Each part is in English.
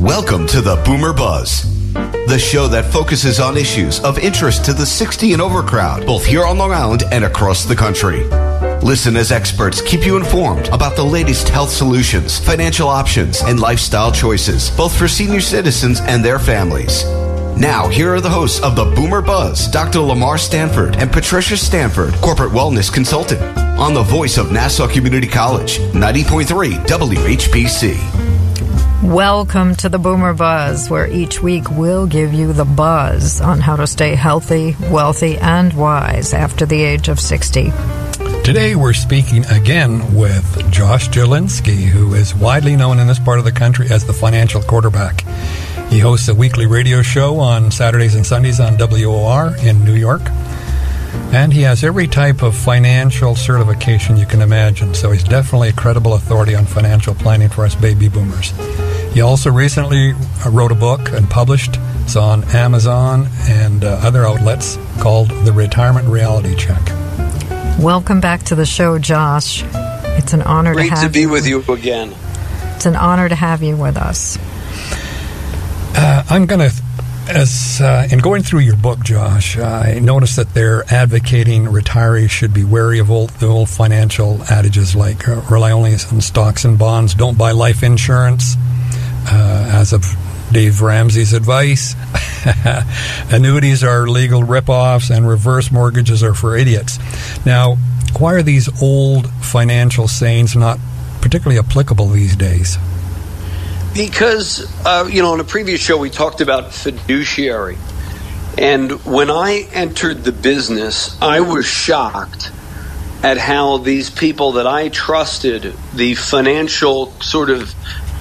Welcome to the Boomer Buzz, the show that focuses on issues of interest to the 60 and over crowd, both here on Long Island and across the country. Listen as experts keep you informed about the latest health solutions, financial options, and lifestyle choices, both for senior citizens and their families. Now, here are the hosts of the Boomer Buzz, Dr. Lamarr Stanford and Patricia Stanford, corporate wellness consultant, on the voice of Nassau Community College, 90.3 WHPC. Welcome to the Boomer Buzz, where each week we'll give you the buzz on how to stay healthy, wealthy, and wise after the age of 60. Today we're speaking again with Josh Jalinsky, who is widely known in this part of the country as the financial quarterback. He hosts a weekly radio show on Saturdays and Sundays on WOR in New York. And he has every type of financial certification you can imagine, so he's definitely a credible authority on financial planning for us baby boomers. He also recently wrote a book and published. It's on Amazon and other outlets called The Retirement Reality Check. Welcome back to the show, Josh. It's an honor Great to be with you again. It's an honor to have you with us. I'm going to, in going through your book, Josh, I noticed that they're advocating retirees should be wary of the old financial adages like rely only on stocks and bonds, don't buy life insurance, as of Dave Ramsey's advice. Annuities are legal rip-offs and reverse mortgages are for idiots. Now, why are these old financial sayings not particularly applicable these days? Because, on a previous show we talked about fiduciary. And when I entered the business, I was shocked at how these people that I trusted, the financial sort of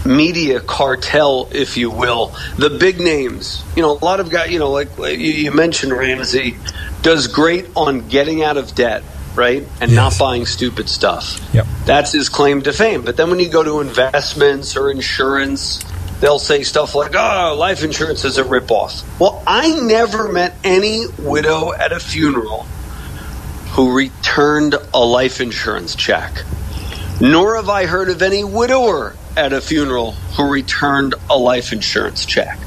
media cartel, if you will, the big names, a lot of guys, like you mentioned, Ramsey, does great on getting out of debt, right? And not buying stupid stuff. Yep. That's his claim to fame. But then when you go to investments or insurance, they'll say stuff like, oh, life insurance is a ripoff. Well, I never met any widow at a funeral who returned a life insurance check. Nor have I heard of any widower at a funeral who returned a life insurance check.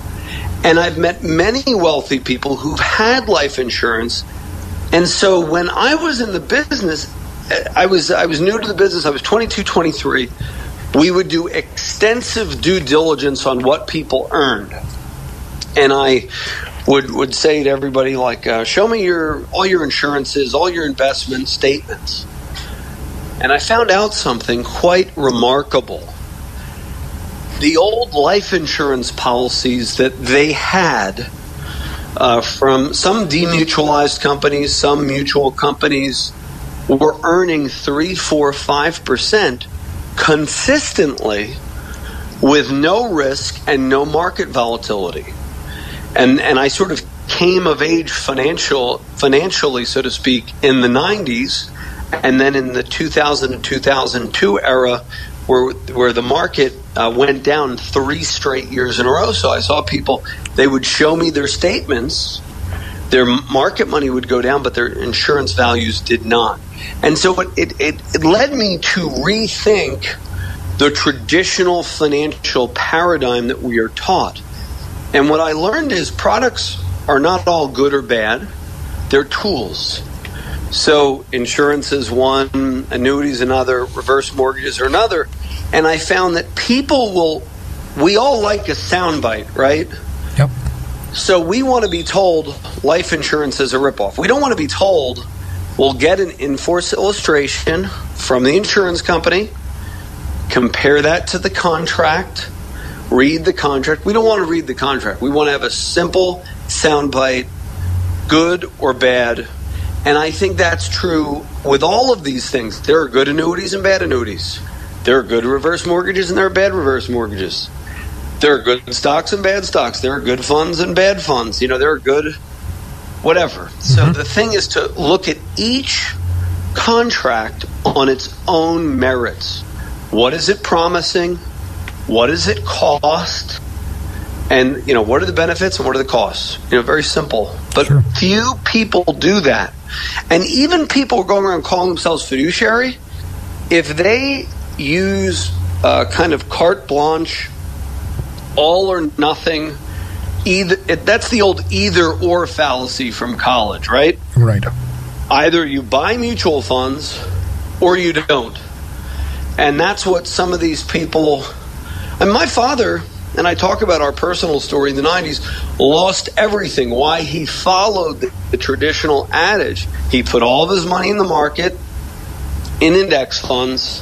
And I've met many wealthy people who've had life insurance. And so when I was in the business, I was new to the business. I was 22, 23. We would do extensive due diligence on what people earned. And I would say to everybody, like, show me all your insurances, all your investment statements. And I found out something quite remarkable. The old life insurance policies that they had from some demutualized companies, some mutual companies, were earning 3%, 4%, 5% consistently with no risk and no market volatility. And I sort of came of age financially, so to speak, in the 90s, and then in the 2000 and 2002 era, where the market went down 3 straight years in a row. So I saw people, they would show me their statements, their market money would go down, but their insurance values did not. And so it led me to rethink the traditional financial paradigm that we are taught. And what I learned is products are not all good or bad. They're tools. So insurance is one, annuities another, reverse mortgages are another. And I found that we all like a soundbite, right? Yep. So we want to be told life insurance is a ripoff. We don't want to be told we'll get an in-force illustration from the insurance company, compare that to the contract, read the contract. We don't want to read the contract. We want to have a simple soundbite, good or bad. And I think that's true with all of these things. There are good annuities and bad annuities. There are good reverse mortgages and there are bad reverse mortgages. There are good stocks and bad stocks. There are good funds and bad funds. There are good whatever. So the thing is to look at each contract on its own merits. What is it promising? What does it cost? And, what are the benefits and what are the costs? Very simple. But few people do that. And even people going around calling themselves fiduciary, if they use kind of carte blanche all or nothing. That's the old either or fallacy from college, right? Right. Either you buy mutual funds or you don't. And that's what some of these people, and my father, and I talk about our personal story in the 90s, lost everything. Why? He followed the traditional adage. He put all of his money in the market, in index funds.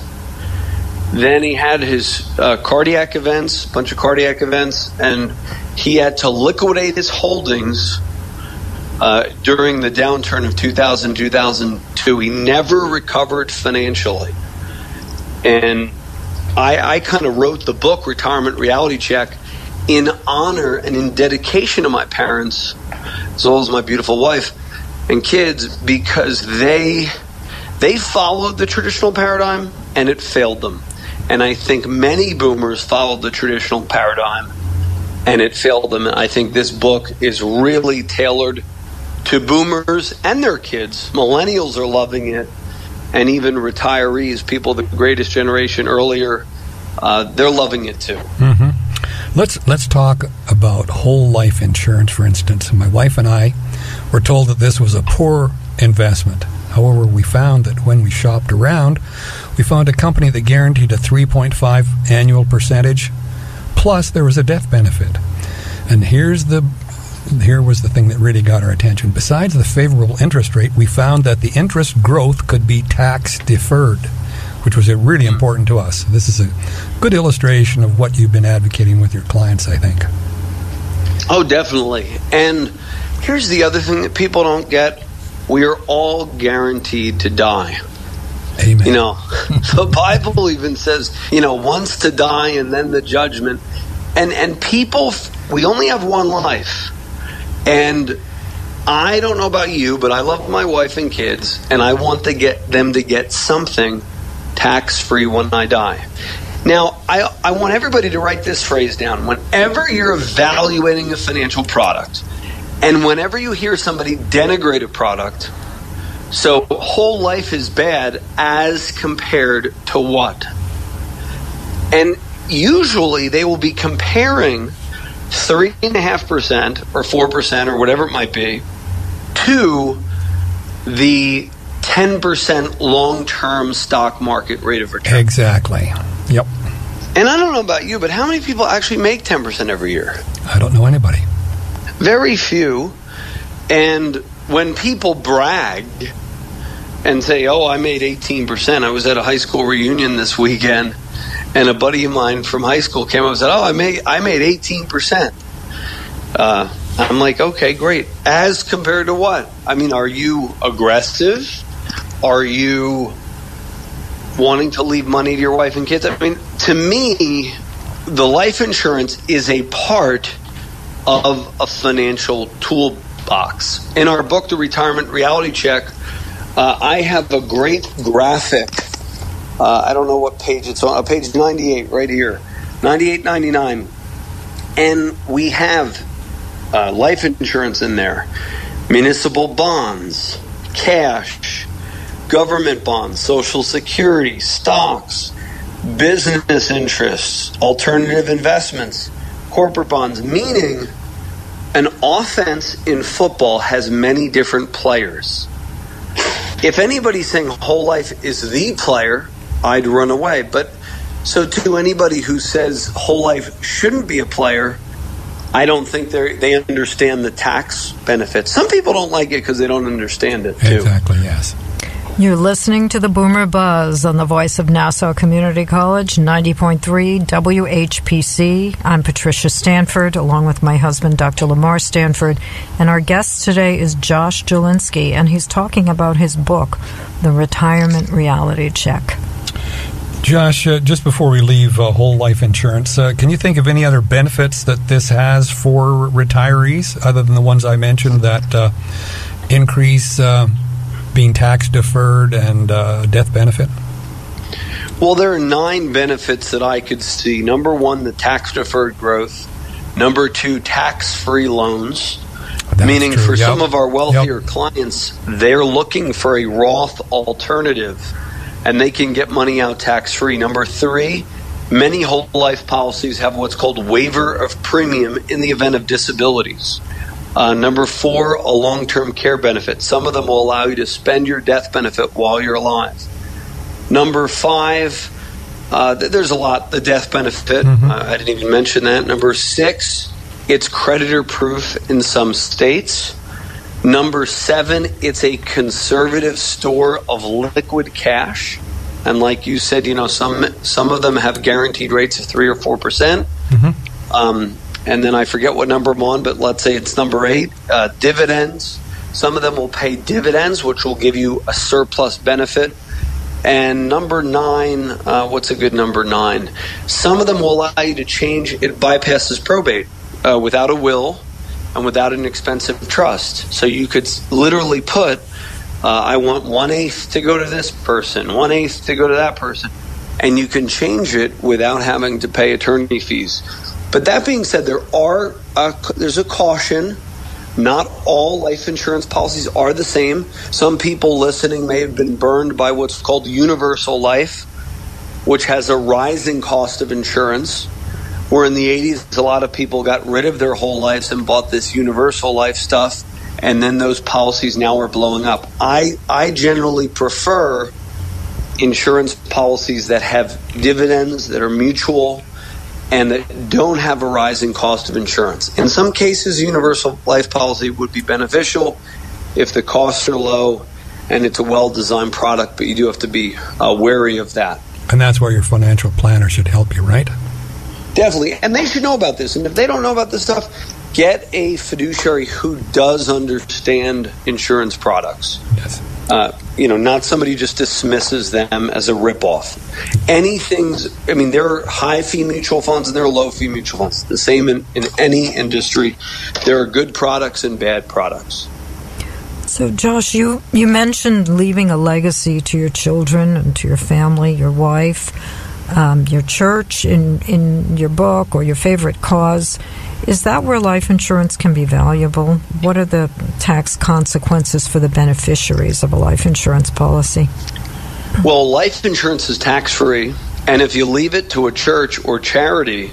Then he had his cardiac events, a bunch of cardiac events, and he had to liquidate his holdings during the downturn of 2000, 2002. He never recovered financially. And I kind of wrote the book, Retirement Reality Check, in honor and in dedication to my parents, as well as my beautiful wife and kids, because they followed the traditional paradigm and it failed them. And I think many boomers followed the traditional paradigm and it failed them. And I think this book is really tailored to boomers and their kids. Millennials are loving it. And even retirees, people the greatest generation earlier, they're loving it too. Mm-hmm. Let's talk about whole life insurance, for instance. My wife and I were told that this was a poor investment. However, we found that when we shopped around, we found a company that guaranteed a 3.5 annual percentage, plus there was a death benefit. And here was the thing that really got our attention. Besides the favorable interest rate, we found that the interest growth could be tax deferred, which was really important to us. This is a good illustration of what you've been advocating with your clients, I think. Oh, definitely. And here's the other thing that people don't get. We are all guaranteed to die. Amen. The Bible even says, once to die and then the judgment. And people, we only have one life. And I don't know about you, but I love my wife and kids, and I want them to get something tax-free when I die. Now, I want everybody to write this phrase down. Whenever you're evaluating a financial product, and whenever you hear somebody denigrate a product, so whole life is bad as compared to what? And usually they will be comparing 3.5% or 4% or whatever it might be to the 10% long-term stock market rate of return. Exactly. Yep. And I don't know about you, but how many people actually make 10% every year? I don't know anybody. Very few. And when people brag and say, I made 18%. I was at a high school reunion this weekend, and a buddy of mine from high school came up and said, I made 18%. I'm like, okay, great. As compared to what? I mean, are you aggressive? Are you wanting to leave money to your wife and kids? I mean, to me, the life insurance is a part of a financial toolbox. In our book, The Retirement Reality Check, I have a great graphic. I don't know what page it's on. Page 98 right here. 98, 99. And we have life insurance in there. Municipal bonds, cash, government bonds, Social Security, stocks, business interests, alternative investments, corporate bonds, meaning an offense in football has many different players. If anybody's saying whole life is the player, I'd run away. But so to anybody who says whole life shouldn't be a player, I don't think they understand the tax benefits. Some people don't like it because they don't understand it, too. Exactly, yes. You're listening to the Boomer Buzz on the voice of Nassau Community College, 90.3 WHPC. I'm Patricia Stanford, along with my husband, Dr. Lamarr Stanford. And our guest today is Josh Jalinsky, and he's talking about his book, The Retirement Reality Check. Josh, just before we leave whole life insurance, can you think of any other benefits that this has for retirees, other than the ones I mentioned, that increase being tax deferred and death benefit? Well, there are 9 benefits that I could see. Number 1, the tax deferred growth. Number 2, tax-free loans. That's meaning true. For some of our wealthier clients, they're looking for a Roth alternative, and they can get money out tax-free. Number 3, Many whole life policies have what's called waiver of premium in the event of disabilities. Number 4, a long-term care benefit. Some of them will allow you to spend your death benefit while you're alive. Number 5, there's a lot, the death benefit. I didn't even mention that. Number 6, it's creditor proof in some states. Number 7, it's a conservative store of liquid cash. And like you said, some of them have guaranteed rates of 3 or 4%. And then I forget what number I'm on, but let's say it's number 8, dividends. Some of them will pay dividends, which will give you a surplus benefit. And number 9, what's a good number 9? Some of them will allow you to change, it bypasses probate without a will and without an expensive trust. So you could literally put, I want 1/8 to go to this person, 1/8 to go to that person. And you can change it without having to pay attorney fees. But that being said, there's a caution. Not all life insurance policies are the same. Some people listening may have been burned by what's called universal life, which has a rising cost of insurance, where in the 80s, a lot of people got rid of their whole lives and bought this universal life stuff, and then those policies now are blowing up. I generally prefer insurance policies that have dividends, that are mutual, and that don't have a rising cost of insurance. In some cases, a universal life policy would be beneficial if the costs are low and it's a well-designed product, but you do have to be wary of that. And that's where your financial planner should help you, right? Definitely. And they should know about this. And if they don't know about this stuff, get a fiduciary who does understand insurance products. Yes. Not somebody who just dismisses them as a ripoff. There are high-fee mutual funds and there are low-fee mutual funds. The same in any industry. There are good products and bad products. So, Josh, you mentioned leaving a legacy to your children and to your family, your wife, your church in your book, or your favorite cause. Is that where life insurance can be valuable? What are the tax consequences for the beneficiaries of a life insurance policy? Well, life insurance is tax-free, and if you leave it to a church or charity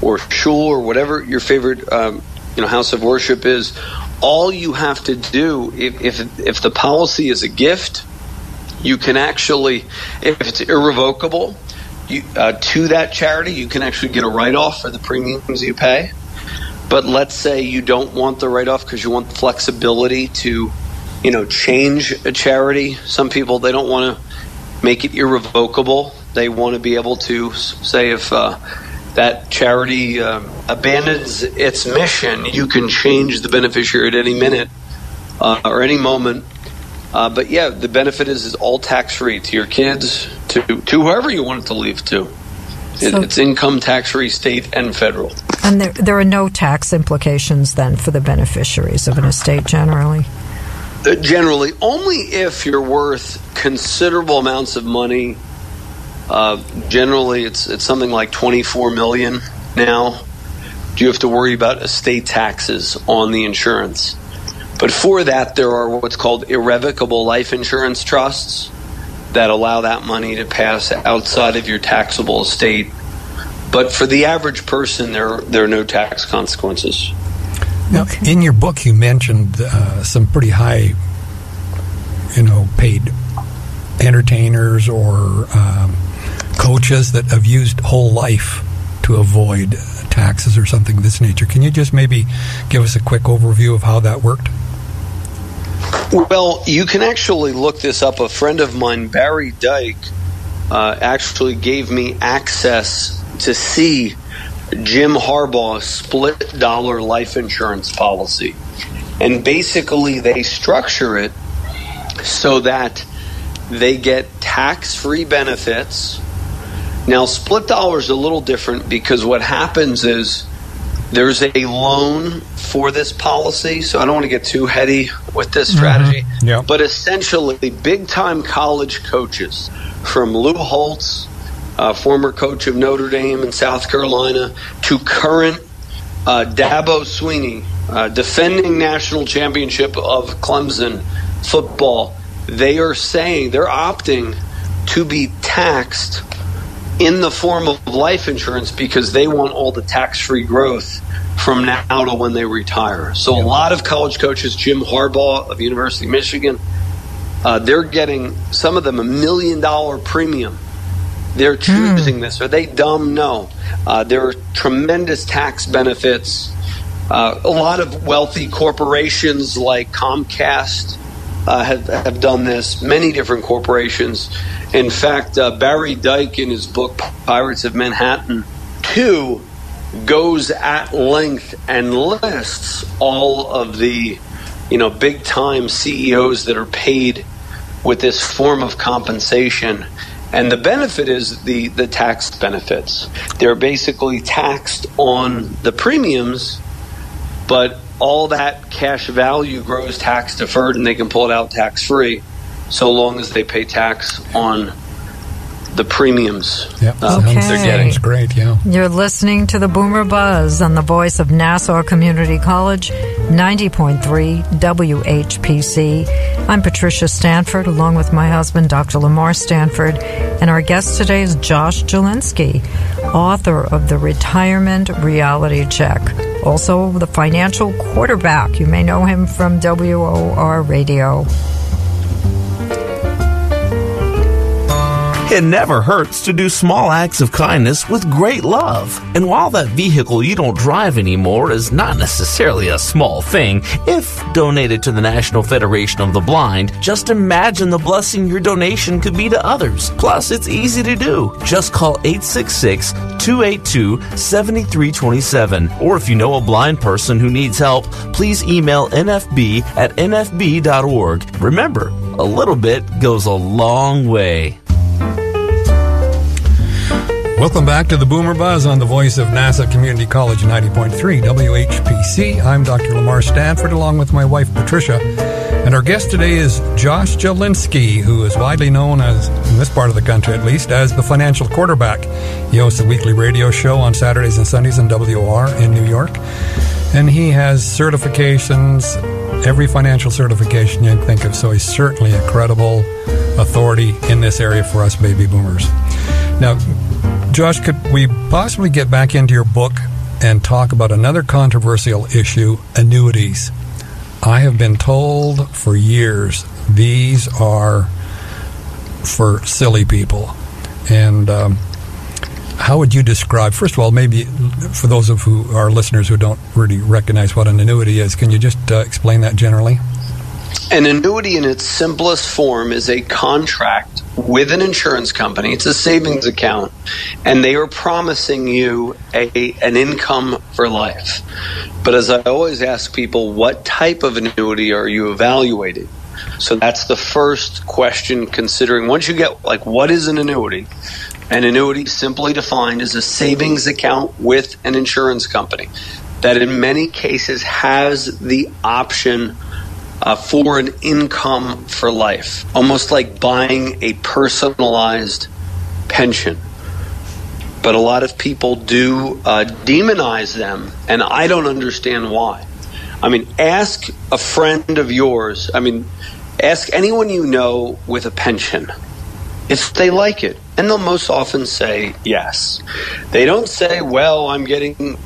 or shul or whatever your favorite house of worship is, all you have to do, if the policy is a gift, you can actually, if it's irrevocable, to that charity, you can actually get a write-off for the premiums you pay. But let's say you don't want the write-off because you want the flexibility to, change a charity. Some people, they don't want to make it irrevocable. They want to be able to say if that charity abandons its mission, you can change the beneficiary at any minute or any moment. But yeah, the benefit is all tax-free to your kids, to whoever you want it to leave to. It's income tax-free, state and federal. And there are no tax implications then for the beneficiaries of an estate generally? Generally, only if you're worth considerable amounts of money. Generally, it's something like $24 million now. You have to worry about estate taxes on the insurance. But for that, there are what's called irrevocable life insurance trusts that allow that money to pass outside of your taxable estate. But for the average person, there are no tax consequences. Now, in your book, you mentioned some pretty high, paid entertainers or coaches that have used whole life to avoid taxes or something of this nature. Can you just maybe give us a quick overview of how that worked? Well, you can actually look this up. A friend of mine, Barry Dyke, actually gave me access to see Jim Harbaugh's split dollar life insurance policy. And basically they structure it so that they get tax-free benefits. Now, split dollar is a little different because what happens is there's a loan for this policy, so I don't want to get too heady with this strategy. Mm-hmm. Yeah. But essentially, big-time college coaches, from Lou Holtz, former coach of Notre Dame in South Carolina, to current Dabo Swinney, defending national championship of Clemson football, they're opting to be taxed in the form of life insurance because they want all the tax-free growth from now to when they retire. So a lot of college coaches, Jim Harbaugh of University of Michigan, they're getting, some of them, $1 million premium. They're choosing this. Are they dumb? No. There are tremendous tax benefits. A lot of wealthy corporations like Comcast have done this. Many different corporations. In fact, Barry Dyke, in his book Pirates of Manhattan 2, goes at length and lists all of the big time CEOs that are paid with this form of compensation. And the benefit is the tax benefits. They're basically taxed on the premiums, but all that cash value grows tax deferred and they can pull it out tax free so long as they pay tax on the premiums they're getting. It's great, yeah. You're listening to the Boomer Buzz on the voice of Nassau Community College, 90.3 WHPC. I'm Patricia Stanford, along with my husband, Dr. Lamarr Stanford, and our guest today is Josh Jalinsky, author of The Retirement Reality Check, also the financial quarterback. You may know him from WOR Radio. It never hurts to do small acts of kindness with great love. And while that vehicle you don't drive anymore is not necessarily a small thing, if donated to the National Federation of the Blind, just imagine the blessing your donation could be to others. Plus, it's easy to do. Just call 866-282-7327. Or if you know a blind person who needs help, please email nfb@nfb.org. Remember, a little bit goes a long way. Welcome back to the Boomer Buzz on the voice of Nassau Community College 90.3 WHPC. I'm Dr. Lamarr Stanford, along with my wife Patricia. And our guest today is Josh Jalinsky, who is widely known as, in this part of the country at least, as the financial quarterback. He hosts a weekly radio show on Saturdays and Sundays in WOR in New York. And he has certifications, every financial certification you can think of. So he's certainly a credible authority in this area for us baby boomers. Now, Josh, could we possibly get back into your book and talk about another controversial issue, annuities? I have been told for years these are for silly people. And how would you describe, first of all, maybe for those of our listeners who don't really recognize what an annuity is, can you just explain that generally? An annuity in its simplest form is a contract with an insurance company. It's a savings account, and they are promising you an income for life. But as I always ask people, what type of annuity are you evaluating? So that's the first question considering. Once you get, what is an annuity? An annuity, simply defined, is a savings account with an insurance company that in many cases has the option for an income for life, almost like buying a personalized pension. But a lot of people do demonize them, and I don't understand why. I mean, ask a friend of yours, ask anyone you know with a pension if they like it, and they'll most often say yes. They don't say, well, I'm getting...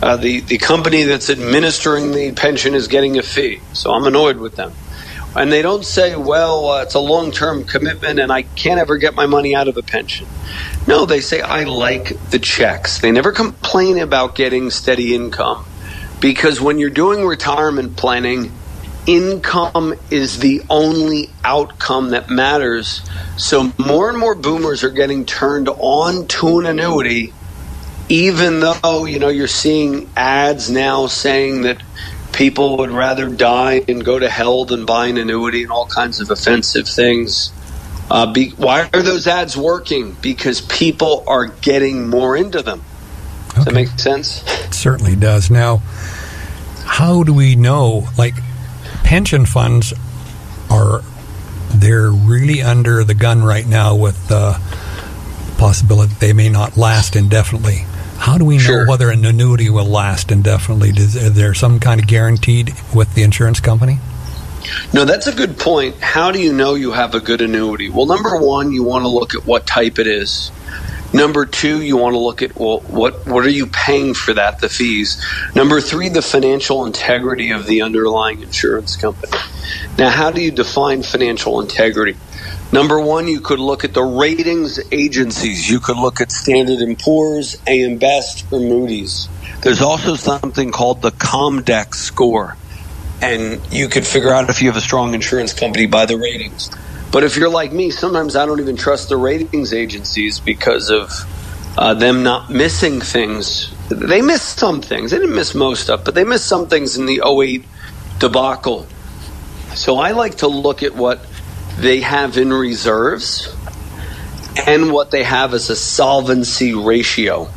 the company that's administering the pension is getting a fee, so I'm annoyed with them. And they don't say, well, it's a long-term commitment and I can't ever get my money out of a pension. No, they say, I like the checks. They never complain about getting steady income, because when you're doing retirement planning, income is the only outcome that matters. So more and more boomers are getting turned on to an annuity, even though, you're seeing ads now saying that people would rather die and go to hell than buy an annuity and all kinds of offensive things. Why are those ads working? Because people are getting more into them. Does that make sense? It certainly does. Now, how do we know, pension funds they're really under the gun right now with the possibility they may not last indefinitely. How do we know whether an annuity will last indefinitely? Is there some kind of guaranteed with the insurance company? No, that's a good point. How do you know you have a good annuity? Well, number one, you want to look at what type it is. Number two, you want to look at, well, what are you paying for that, the fees? Number three, the financial integrity of the underlying insurance company. Now, how do you define financial integrity? Number one, you could look at the ratings agencies. You could look at Standard & Poor's, AM Best, or Moody's. There's also something called the Comdex score. And you could figure out if you have a strong insurance company by the ratings. But if you're like me, sometimes I don't even trust the ratings agencies because of them not missing things. They missed some things. They didn't miss most stuff, but they missed some things in the 08 debacle. So I like to look at what they have in reserves and what they have as a solvency ratio.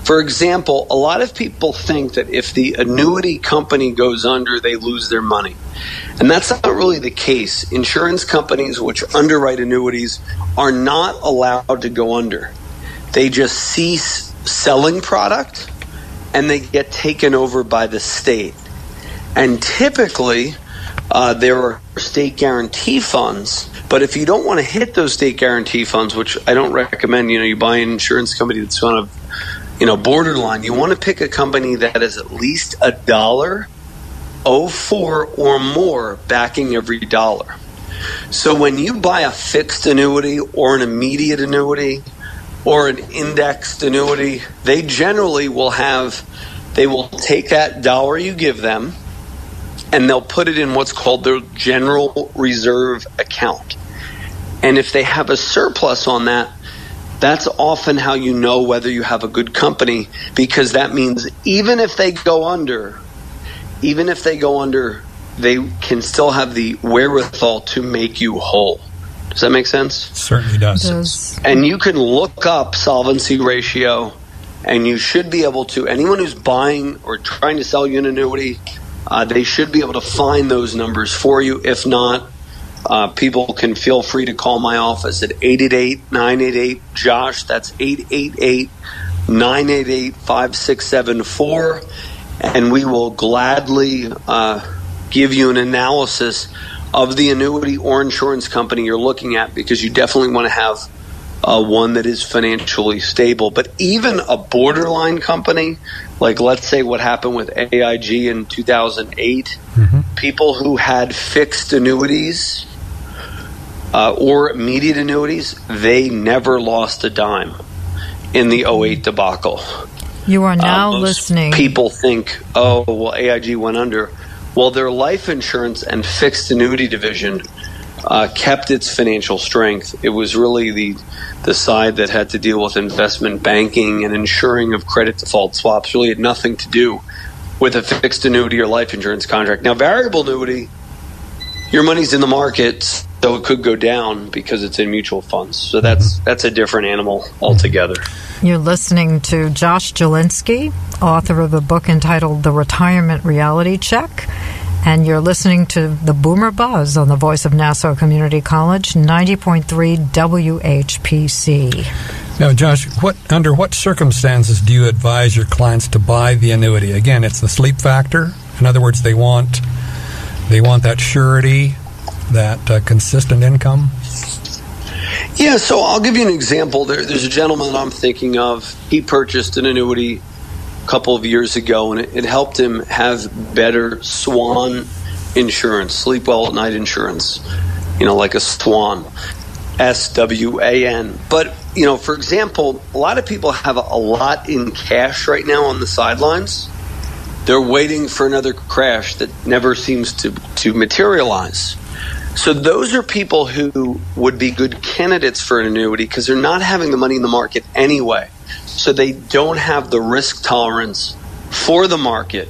For example, a lot of people think that if the annuity company goes under, they lose their money. And that's not really the case. Insurance companies which underwrite annuities are not allowed to go under. They just cease selling product and they get taken over by the state. And typically, there are state guarantee funds. But if you don't want to hit those state guarantee funds, which I don't recommend, you buy an insurance company that's kind of borderline. You want to pick a company that is at least $1.04 or more backing every dollar. So when you buy a fixed annuity or an immediate annuity or an indexed annuity, they generally will take that dollar you give them and they'll put it in what's called their general reserve account. And if they have a surplus on that, that's often how you know whether you have a good company, because that means even if they go under, they can still have the wherewithal to make you whole. Does that make sense? Certainly does. And you can look up solvency ratio, and you should be able to, anyone who's buying or trying to sell you an annuity, they should be able to find those numbers for you. If not, people can feel free to call my office at 888-988-JOSH. That's 888-988-5674. And we will gladly give you an analysis of the annuity or insurance company you're looking at, because you definitely want to have one that is financially stable. But even a borderline company, like let's say what happened with AIG in 2008, people who had fixed annuities or immediate annuities, they never lost a dime in the 08 debacle. You are now listening. People think, AIG went under. Well, their life insurance and fixed annuity division kept its financial strength. It was really the side that had to deal with investment banking and insuring of credit default swaps. Really had nothing to do with a fixed annuity or life insurance contract. Now, variable annuity, your money's in the market, so it could go down because it's in mutual funds. So that's a different animal altogether. You're listening to Josh Jalinsky, author of a book entitled The Retirement Reality Check. And you're listening to the Boomer Buzz on the voice of Nassau Community College, 90.3 WHPC. Now, Josh, under what circumstances do you advise your clients to buy the annuity? Again, it's the sleep factor. In other words, they want that surety, that consistent income. Yeah, so I'll give you an example. There's a gentleman I'm thinking of. He purchased an annuity a couple of years ago, and it helped him have better SWAN insurance, sleep well at night insurance, like a SWAN, SWAN. But, for example, a lot of people have a lot in cash right now on the sidelines. They're waiting for another crash that never seems to materialize. So those are people who would be good candidates for an annuity because they're not having the money in the market anyway. So they don't have the risk tolerance for the market.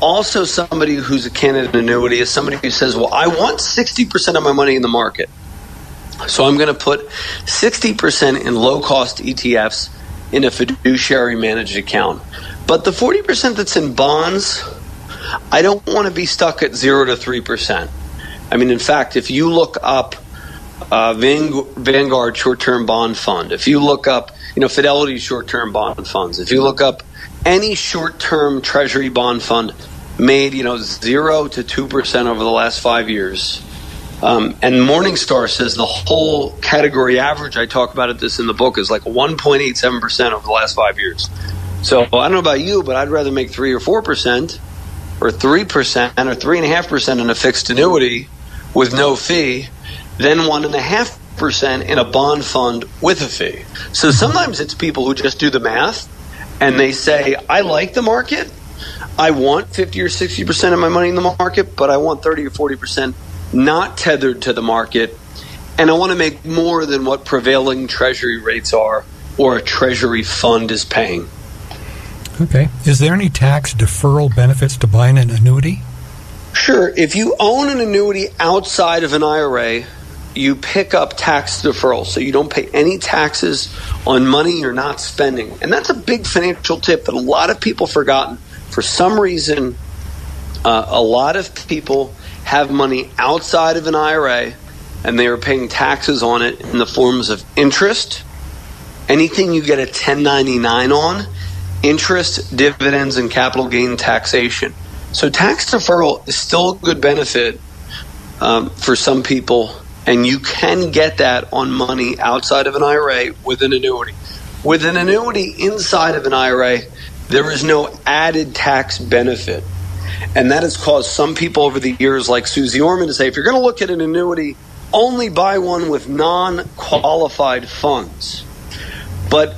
Also, somebody who's a candidate annuity is somebody who says, well, I want 60% of my money in the market. So I'm going to put 60% in low-cost ETFs in a fiduciary managed account. But the 40% that's in bonds, I don't want to be stuck at 0 to 3%. I mean, in fact, if you look up Vanguard short-term bond fund, if you look up, Fidelity short-term bond funds, if you look up any short-term treasury bond fund, made 0 to 2% over the last 5 years. And Morningstar says the whole category average, I talk about this in the book, is like 1.87% over the last 5 years. So I don't know about you, but I'd rather make 3 or 4% or 3% or 3.5% in a fixed annuity with no fee than 1.5% in a bond fund with a fee. So sometimes it's people who just do the math and they say, I like the market. I want 50 or 60% of my money in the market, but I want 30 or 40% not tethered to the market, and I want to make more than what prevailing treasury rates are or a treasury fund is paying. Okay. Is there any tax deferral benefits to buying an annuity? Sure. If you own an annuity outside of an IRA, you pick up tax deferral, so you don't pay any taxes on money you're not spending. And that's a big financial tip that a lot of people have forgotten. For some reason, a lot of people have money outside of an IRA and they are paying taxes on it in the forms of interest, anything you get a 1099 on, interest, dividends, and capital gain taxation. So tax deferral is still a good benefit for some people, and you can get that on money outside of an IRA with an annuity. With an annuity inside of an IRA, there is no added tax benefit. And that has caused some people over the years, like Susie Orman, to say, if you're going to look at an annuity, only buy one with non-qualified funds. But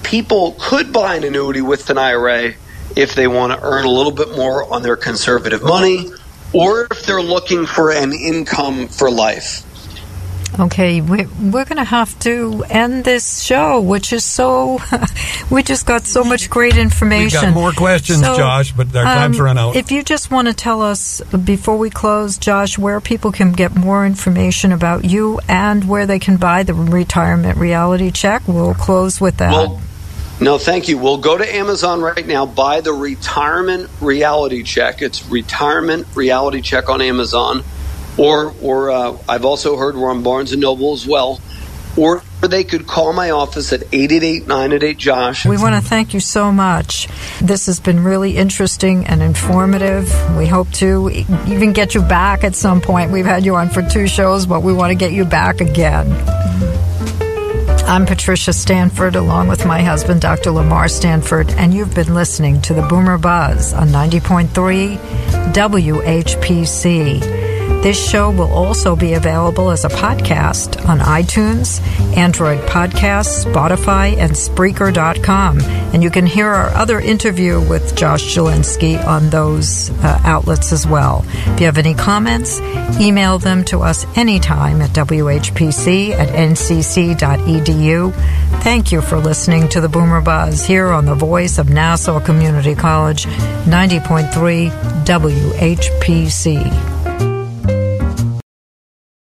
people could buy an annuity with an IRA if they want to earn a little bit more on their conservative money, or if they're looking for an income for life. Okay, we're going to have to end this show, which is so... we just got so much great information. We got more questions, Josh, but our time's run out. If you just want to tell us, before we close, Josh, where people can get more information about you and where they can buy the Retirement Reality Check, we'll close with that. Well, no, thank you. We'll go to Amazon right now, buy the Retirement Reality Check. It's Retirement Reality Check on Amazon. Or I've also heard we're on Barnes & Noble as well. Or they could call my office at 888-988-JOSH. We want to thank you so much. This has been really interesting and informative. We hope to even get you back at some point. We've had you on for 2 shows, but we want to get you back again. I'm Patricia Stanford, along with my husband, Dr. Lamarr Stanford, and you've been listening to the Boomer Buzz on 90.3 WHPC. This show will also be available as a podcast on iTunes, Android Podcasts, Spotify, and Spreaker.com. And you can hear our other interview with Josh Jalinsky on those outlets as well. If you have any comments, email them to us anytime at whpc@ncc.edu. Thank you for listening to the Boomer Buzz here on the voice of Nassau Community College, 90.3 WHPC.